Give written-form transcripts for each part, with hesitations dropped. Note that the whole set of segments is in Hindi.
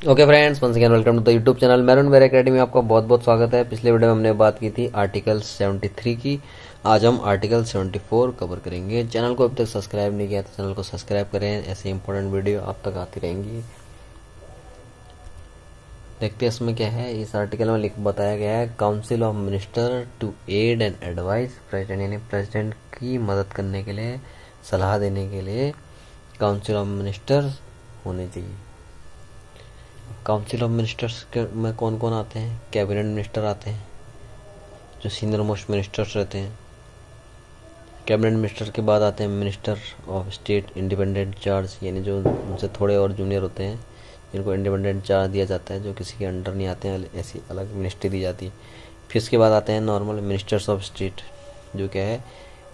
Okay friends, once again welcome to the YouTube channel maroon wear academy में आपका बहुत बहुत स्वागत है। पिछले वीडियो में हमने बात की थी आर्टिकल 73 की। आज हम आर्टिकल 74 कवर करेंगे। चैनल को अभी तक सब्सक्राइब नहीं किया तो चैनल को सब्सक्राइब करें, ऐसे इंपॉर्टेंट वीडियो आप तक आती रहेंगी। देखते हैं इसमें क्या है। इस आर्टिकल में बताया गया है council of minister to aid and advice president, यानी प्रेसिडेंट की मदद करने के लिए, सलाह देने के लिए काउंसिल ऑफ मिनिस्टर होने चाहिए। काउंसिल ऑफ मिनिस्टर्स में कौन कौन आते हैं? कैबिनेट मिनिस्टर आते हैं, जो सीनियर मोस्ट मिनिस्टर्स रहते हैं। कैबिनेट मिनिस्टर के बाद आते हैं minister of state independent charge, यानी जो उनसे थोड़े और जूनियर होते हैं, जिनको इंडिपेंडेंट चार्ज दिया जाता है, जो किसी के अंडर नहीं आते हैं, ऐसी अलग मिनिस्ट्री दी जाती है। फिर उसके बाद आते हैं नॉर्मल मिनिस्टर्स ऑफ स्टेट, जो क्या है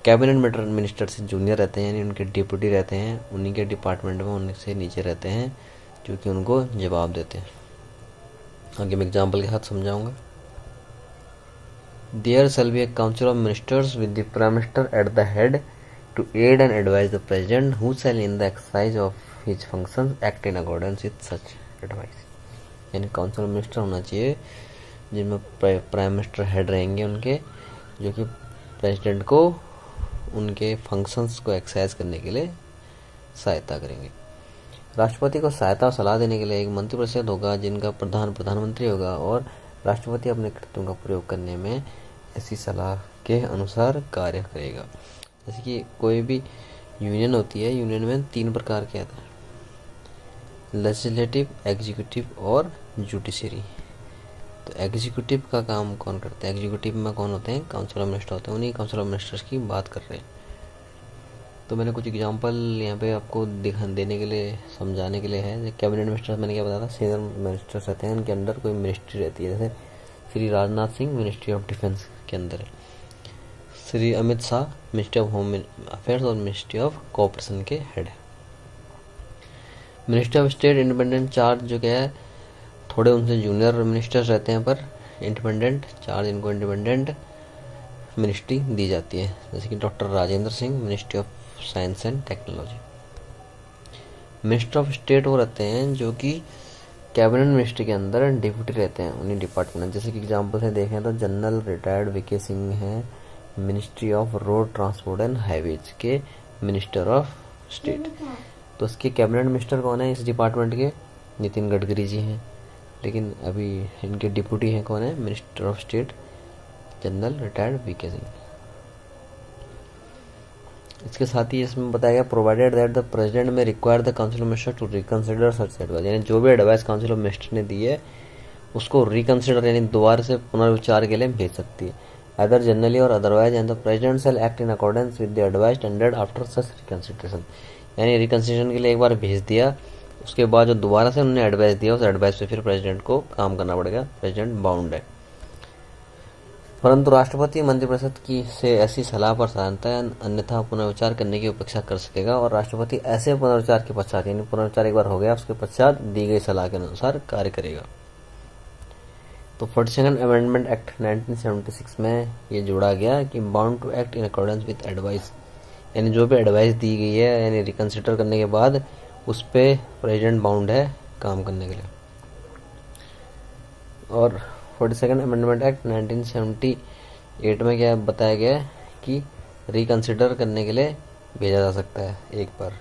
कैबिनेट मिनिस्टर से जूनियर रहते हैं, यानी उनके डिप्यूटी रहते हैं, उन्हीं के डिपार्टमेंट में उनसे नीचे रहते हैं, जो कि उनको जवाब देते हैं। आगे मैं एग्जाम्पल के साथ समझाऊंगा। There shall be a council of ministers with the prime minister at the head to aid and advise the president who shall in the exercise of his functions act in accordance with such advice. यानी काउंसिल ऑफ मिनिस्टर होना चाहिए जिनमें प्राइम मिनिस्टर हेड रहेंगे उनके, जो कि प्रेसिडेंट को उनके फंक्शंस को एक्सरसाइज करने के लिए सहायता करेंगे। राष्ट्रपति को सहायता और सलाह देने के लिए एक मंत्रिपरिषद होगा, जिनका प्रधान प्रधानमंत्री होगा, और राष्ट्रपति अपने कृत्यों का प्रयोग करने में ऐसी सलाह के अनुसार कार्य करेगा। जैसे कि कोई भी यूनियन होती है, यूनियन में 3 प्रकार के आते हैं, लेजिस्लेटिव, एग्जीक्यूटिव और जुडिशरी। तो एग्जीक्यूटिव का काम कौन करता है? एग्जीक्यूटिव में कौन होते हैं? काउंसिल ऑफ मिनिस्टर होते हैं। उन्हीं काउंसिल ऑफ मिनिस्टर्स की बात कर रहे हैं। तो मैंने कुछ एग्जांपल यहाँ पे आपको देने के लिए, समझाने के लिए है। कैबिनेट मिनिस्टर मैंने क्या बताया था, सीनियर मिनिस्टर्स रहते हैं, उनके अंडर कोई मिनिस्ट्री रहती है। जैसे Shri Rajnath Singh ministry of defence के अंदर है, Shri Amit Shah ministry of home affairs और मिनिस्ट्री ऑफ कोऑपरेशन के हेड है। Ministry of state independent charge, जो क्या है थोड़े उनसे जूनियर मिनिस्टर्स रहते हैं, पर इंडिपेंडेंट चार्ज, इनको इंडिपेंडेंट मिनिस्ट्री दी जाती है। जैसे कि doctor Rajendra Singh ministry of science and technology. Minister of state वो रहते हैं जो कि कैबिनेट मिनिस्ट्री के अंदर डिप्यूटी रहते हैं, उन्हीं डिपार्टमेंट। जैसे कि एग्जांपल से देखें तो जनरल रिटायर्ड वीके सिंह हैं ministry of road transport and highways के मिनिस्टर ऑफ स्टेट। तो उसके कैबिनेट मिनिस्टर कौन है इस डिपार्टमेंट के? नितिन गडकरी जी हैं। लेकिन अभी इनके डिप्यूटी हैं कौन है? Minister of state general retired VK Singh. इसके साथ ही इसमें बताया गया provided that the president may require the council of minister to reconsider such advice, यानी जो भी एडवाइस काउंसिल ऑफ मिनिस्टर ने दी है उसको रिकंसिडर, यानी दोबारा से पुनर्विचार के लिए भेज सकती है, अदर जनरली और otherwise, and the president shell act in accordance with the advice tendered after such reconsideration. यानी रिकंसिडरेशन के लिए एक बार भेज दिया, उसके बाद जो दोबारा से उन्होंने एडवाइस दिया उस एडवाइस पे फिर प्रेसिडेंट को काम करना पड़ेगा, प्रेसिडेंट बाउंड है। परंतु राष्ट्रपति मंत्रिपरिषद की से ऐसी सलाह पर साधारणतः अन्यथा पुनर्विचार करने की अपेक्षा कर सकेगा, और राष्ट्रपति ऐसे पुनर्विचार के पश्चात, यानी पुनर्विचार एक बार हो गया उसके पश्चात दी गई सलाह के अनुसार कार्य करेगा। तो 42nd अमेंडमेंट एक्ट 1976 में ये जोड़ा गया कि bound to act in accordance with advice, यानी जो भी एडवाइस दी गई है, यानी रिकंसिडर करने के बाद उस पर प्रेसिडेंट बाउंड है काम करने के लिए। और 42nd अमेंडमेंट एक्ट 1978 में क्या बताया गया है कि रिकंसिडर करने के लिए भेजा जा सकता है एक बार।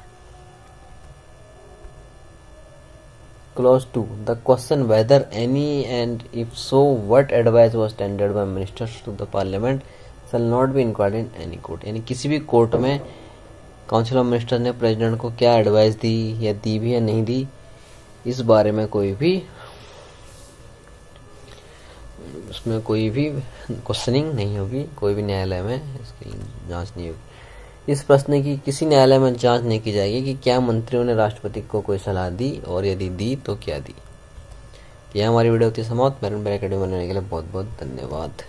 Clause 2, the question whether any and if so what advice was tendered by ministers to the parliament shall not be inquired in any court, यानी किसी भी कोर्ट में काउंसिल ऑफ मिनिस्टर ने प्रेसिडेंट को क्या एडवाइस दी या दी भी या नहीं दी, इस बारे में कोई भी उसमें कोई भी क्वेश्चनिंग नहीं होगी, कोई भी न्यायालय में इसकी जांच नहीं होगी। इस प्रश्न की किसी न्यायालय में जांच नहीं की जाएगी कि क्या मंत्रियों ने राष्ट्रपति को कोई सलाह दी, और यदि दी तो क्या दी। यह हमारी वीडियो होती है समाप्त। मैरून वेयर एकेडमी बनाने के लिए बहुत बहुत धन्यवाद।